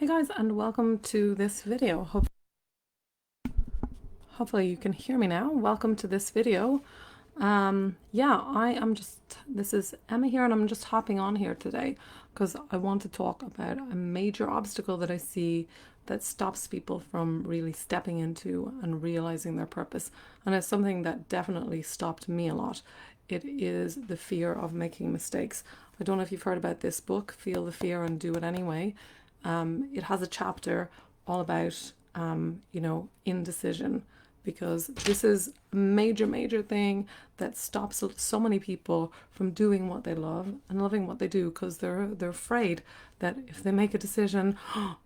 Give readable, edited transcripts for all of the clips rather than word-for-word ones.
Hey guys, and welcome to this video. Hopefully you can hear me now. Welcome to this video. This is Emma here, and I'm just hopping on here today because I want to talk about a major obstacle that I see that stops people from really stepping into and realizing their purpose. And it's something that definitely stopped me a lot. It is the fear of making mistakes. I don't know if you've heard about this book, Feel the Fear and Do It Anyway. It has a chapter all about, indecision, because this is a major thing that stops so many people from doing what they love and loving what they do, because they're afraid that if they make a decision,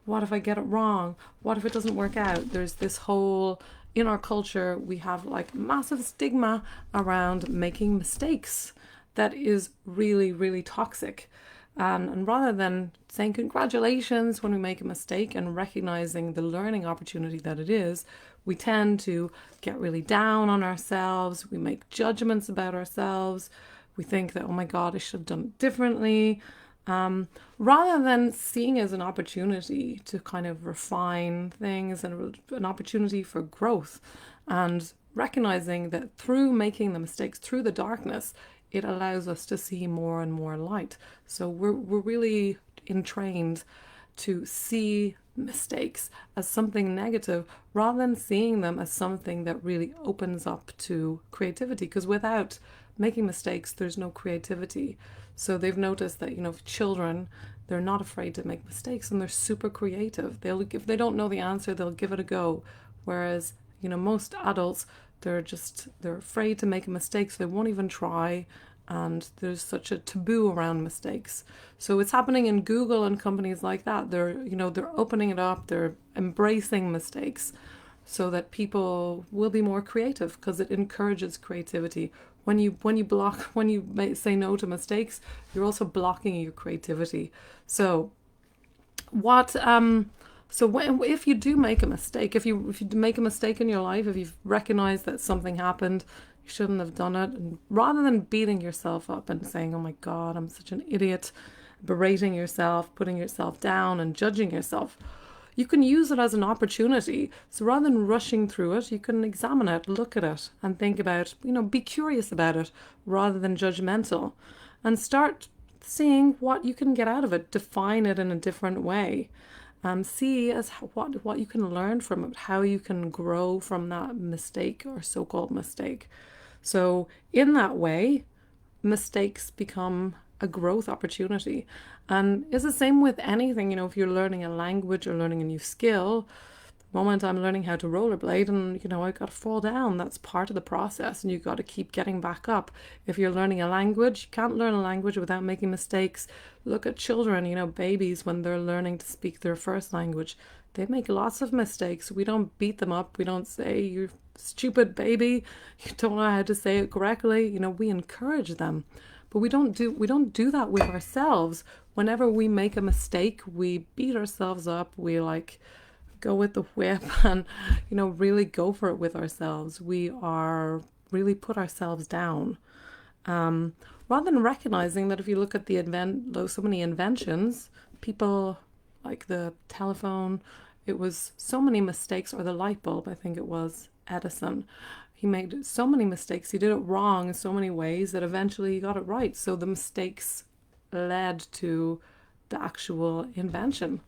what if I get it wrong? What if it doesn't work out? There's this whole, in our culture, we have like massive stigma around making mistakes that is really toxic. And rather than saying congratulations when we make a mistake and recognizing the learning opportunity that it is, we tend to get really down on ourselves. We make judgments about ourselves. We think that, oh my God, I should have done it differently. Rather than seeing as an opportunity to kind of refine things and an opportunity for growth, and recognizing that through making the mistakes, through the darkness, it allows us to see more and more light. So we're really entrained to see mistakes as something negative rather than seeing them as something that really opens up to creativity. Because without making mistakes, there's no creativity. So they've noticed that, children, they're not afraid to make mistakes and they're super creative. If they don't know the answer, they'll give it a go. Whereas, most adults, they're afraid to make a mistake, so they won't even try, and there's such a taboo around mistakes. So it's happening in Google and companies like that. They're opening it up, they're embracing mistakes so that people will be more creative, because it encourages creativity. When you say no to mistakes, you're also blocking your creativity. So if you do make a mistake, if you make a mistake in your life, if you've recognized that something happened, you shouldn't have done it, and rather than beating yourself up and saying, oh my God, I'm such an idiot, berating yourself, putting yourself down and judging yourself, you can use it as an opportunity. So rather than rushing through it, you can examine it, look at it, and think about, be curious about it rather than judgmental, and start seeing what you can get out of it. Define it in a different way. See as what you can learn from it, how you can grow from that mistake or so-called mistake. So in that way, mistakes become a growth opportunity. And it's the same with anything. If you're learning a language or learning a new skill, the moment I'm learning how to rollerblade and, I got to fall down, that's part of the process, and you got to keep getting back up. If you're learning a language, you can't learn a language without making mistakes. Look at children, babies, when they're learning to speak their first language, they make lots of mistakes. We don't beat them up. We don't say, you're stupid baby, you don't know how to say it correctly. We encourage them. But we don't do that with ourselves. Whenever we make a mistake, we beat ourselves up. We go with the whip and, really go for it with ourselves. We are really put ourselves down. Rather than recognizing that if you look at so many inventions, people like the telephone, it was so many mistakes, or the light bulb, I think it was Edison. He made so many mistakes. He did it wrong in so many ways that eventually he got it right. So the mistakes led to the actual invention.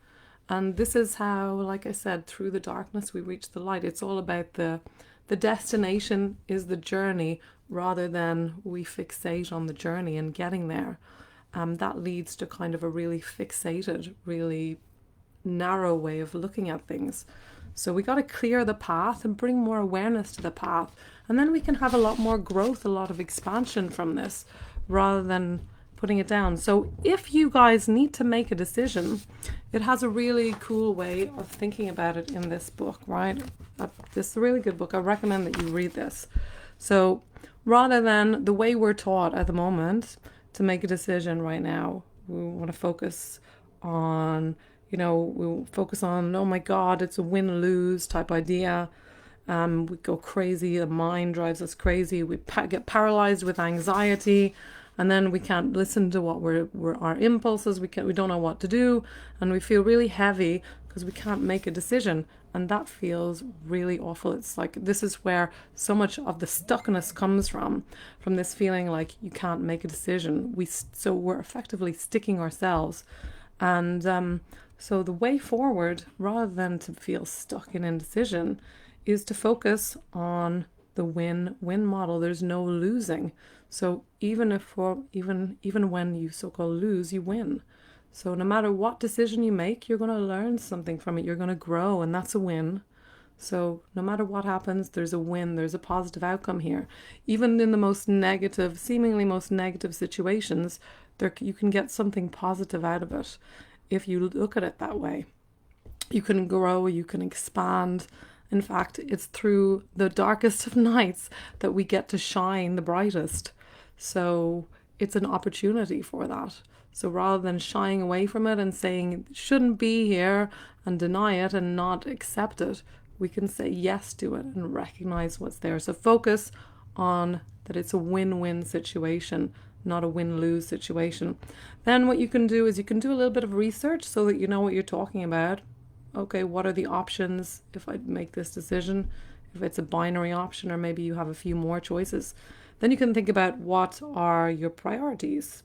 And this is how, like I said, through the darkness we reach the light. It's all about the destination is the journey, rather than we fixate on the journey and getting there. That leads to kind of a really fixated, really narrow way of looking at things. So we got to clear the path and bring more awareness to the path. And then we can have a lot more growth, a lot of expansion from this, rather than putting it down. So if you guys need to make a decision, it has a really cool way of thinking about it in this book, right? This is a really good book. I recommend that you read this. So rather than the way we're taught at the moment to make a decision right now, we want to focus on, oh my God, it's a win-lose type idea. We go crazy. The mind drives us crazy. We get paralyzed with anxiety. And then we can't listen to what we're our impulses. We don't know what to do, and we feel really heavy because we can't make a decision. And that feels really awful. It's like this is where so much of the stuckness comes from this feeling like you can't make a decision. So we're effectively sticking ourselves. And so the way forward, rather than to feel stuck in indecision, is to focus on the win-win model. There's no losing. So even when you so-called lose, you win. So no matter what decision you make, you're going to learn something from it. You're going to grow, and that's a win. So no matter what happens, there's a win. There's a positive outcome here. Even in the most negative, seemingly most negative situations, you can get something positive out of it if you look at it that way. You can grow, you can expand. In fact, it's through the darkest of nights that we get to shine the brightest. So it's an opportunity for that. So rather than shying away from it and saying it shouldn't be here and deny it and not accept it, we can say yes to it and recognize what's there. So focus on that it's a win-win situation, not a win-lose situation. Then what you can do is you can do a little bit of research so that you know what you're talking about. Okay, what are the options if I make this decision? If it's a binary option, or maybe you have a few more choices. Then you can think about what are your priorities.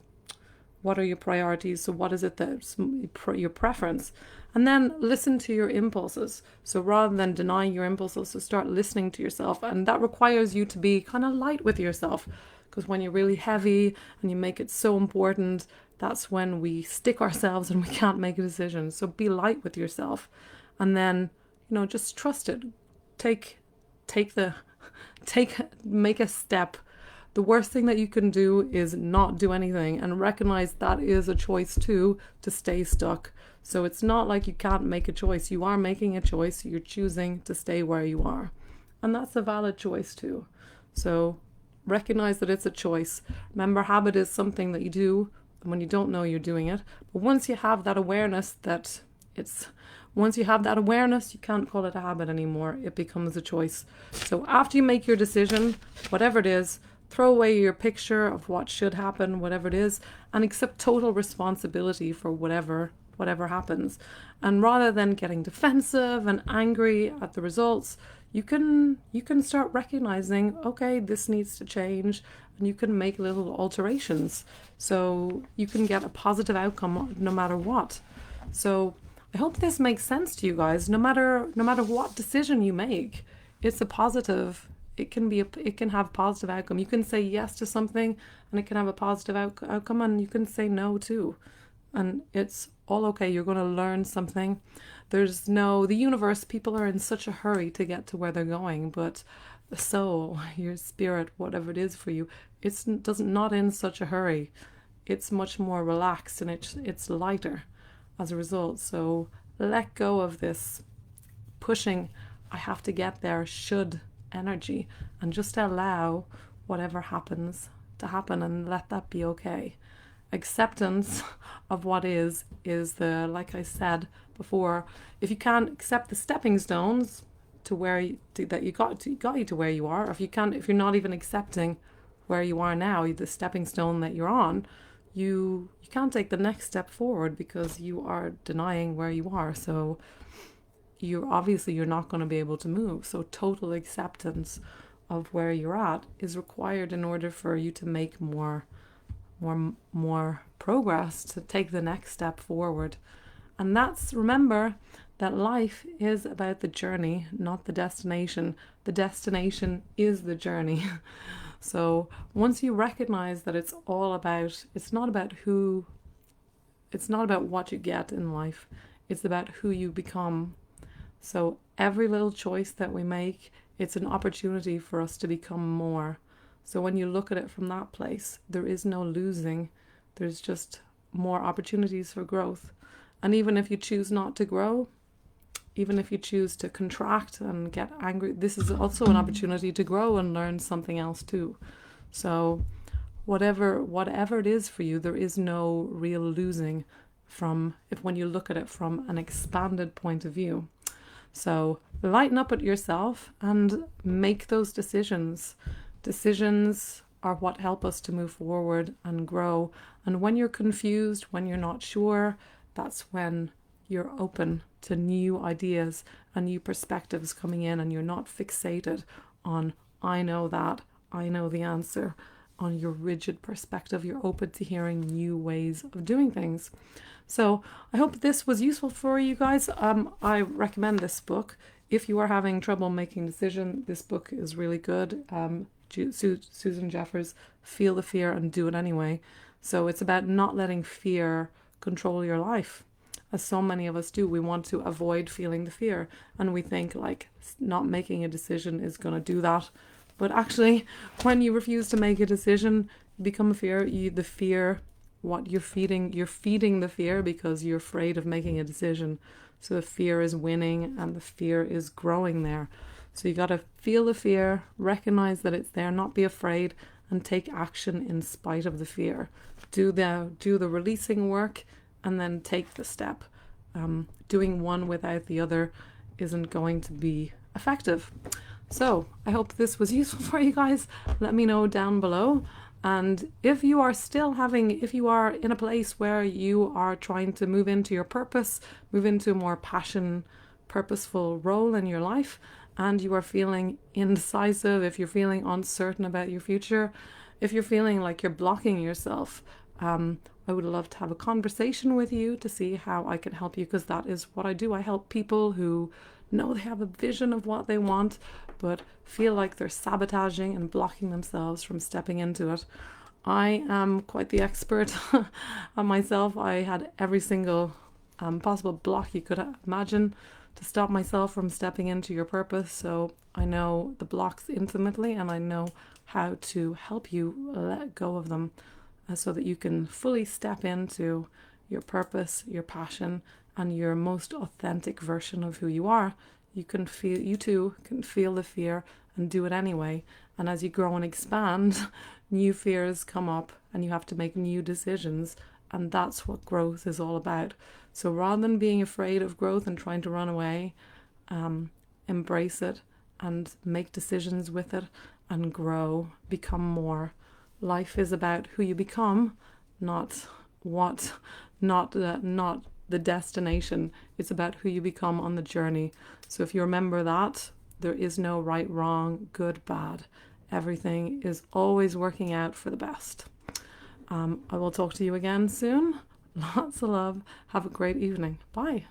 What are your priorities? So what is it that's your preference? And then listen to your impulses. So rather than denying your impulses, so start listening to yourself. And that requires you to be kind of light with yourself. Because when you're really heavy and you make it so important, that's when we stick ourselves and we can't make a decision. So be light with yourself. And then, just trust it. Make a step. The worst thing that you can do is not do anything, and recognize that is a choice too, to stay stuck. So it's not like you can't make a choice. You are making a choice. You're choosing to stay where you are. And that's a valid choice too. So recognize that it's a choice. Remember, habit is something that you do when you don't know you're doing it. But once you have that awareness you can't call it a habit anymore. It becomes a choice. So after you make your decision, whatever it is, throw away your picture of what should happen, whatever it is, and accept total responsibility for whatever happens. And rather than getting defensive and angry at the results, you can start recognizing, okay, this needs to change, and you can make little alterations. So you can get a positive outcome no matter what. So I hope this makes sense to you guys. No matter what decision you make, it's a positive. It can have positive outcome. You can say yes to something and it can have a positive outcome, and you can say no too. And it's all okay. You're going to learn something. The universe, people are in such a hurry to get to where they're going, but the soul, your spirit, whatever it is for you, it's not in such a hurry. It's much more relaxed, and it's lighter as a result. So let go of this pushing, I have to get there, should energy, and just allow whatever happens to happen, and let that be okay. Acceptance of what is the, like I said before, if you can't accept the stepping stones to where that got you to where you are, if you're not even accepting where you are now, the stepping stone that you're on, you can't take the next step forward because you are denying where you are. So you're not going to be able to move. So total acceptance of where you're at is required in order for you to make more progress, to take the next step forward. And remember that life is about the journey, not the destination. The destination is the journey. So once you recognize that it's not about what you get in life, it's about who you become. So every little choice that we make, it's an opportunity for us to become more. So when you look at it from that place, there is no losing. There's just more opportunities for growth. And even if you choose not to grow, even if you choose to contract and get angry, this is also an opportunity to grow and learn something else too. So whatever it is for you, there is no real losing when you look at it from an expanded point of view. So lighten up at yourself and make those decisions are what help us to move forward and grow. And when you're confused, when you're not sure, that's when you're open to new ideas and new perspectives coming in, and you're not fixated on, I know that, I know the answer, on your rigid perspective. You're open to hearing new ways of doing things. So I hope this was useful for you guys. I recommend this book. If you are having trouble making decisions, this book is really good. Susan Jeffers, Feel the Fear and Do It Anyway. So it's about not letting fear control your life. As so many of us do, we want to avoid feeling the fear, and we think like not making a decision is going to do that. But actually, when you refuse to make a decision, you become a fear. The fear, what you're feeding the fear because you're afraid of making a decision. So the fear is winning and the fear is growing there. So you got to feel the fear, recognize that it's there, not be afraid, and take action in spite of the fear. Do the releasing work, and then take the step. Doing one without the other isn't going to be effective. So I hope this was useful for you guys. Let me know down below. And if you are in a place where you are trying to move into your purpose, move into a more purposeful role in your life, and you are feeling indecisive, if you're feeling uncertain about your future, if you're feeling like you're blocking yourself, I would love to have a conversation with you to see how I can help you, because that is what I do. I help people who know they have a vision of what they want, but feel like they're sabotaging and blocking themselves from stepping into it. I am quite the expert on myself. I had every single possible block you could imagine to stop myself from stepping into your purpose. So I know the blocks intimately, and I know how to help you let go of them, so that you can fully step into your purpose, your passion, and your most authentic version of who you are. You too can feel the fear and do it anyway. And as you grow and expand, new fears come up and you have to make new decisions. And that's what growth is all about. So rather than being afraid of growth and trying to run away, embrace it and make decisions with it and grow, become more. Life is about who you become, not the destination. It's about who you become on the journey. So if you remember that, there is no right, wrong, good, bad. Everything is always working out for the best. I will talk to you again soon. Lots of love. Have a great evening. Bye.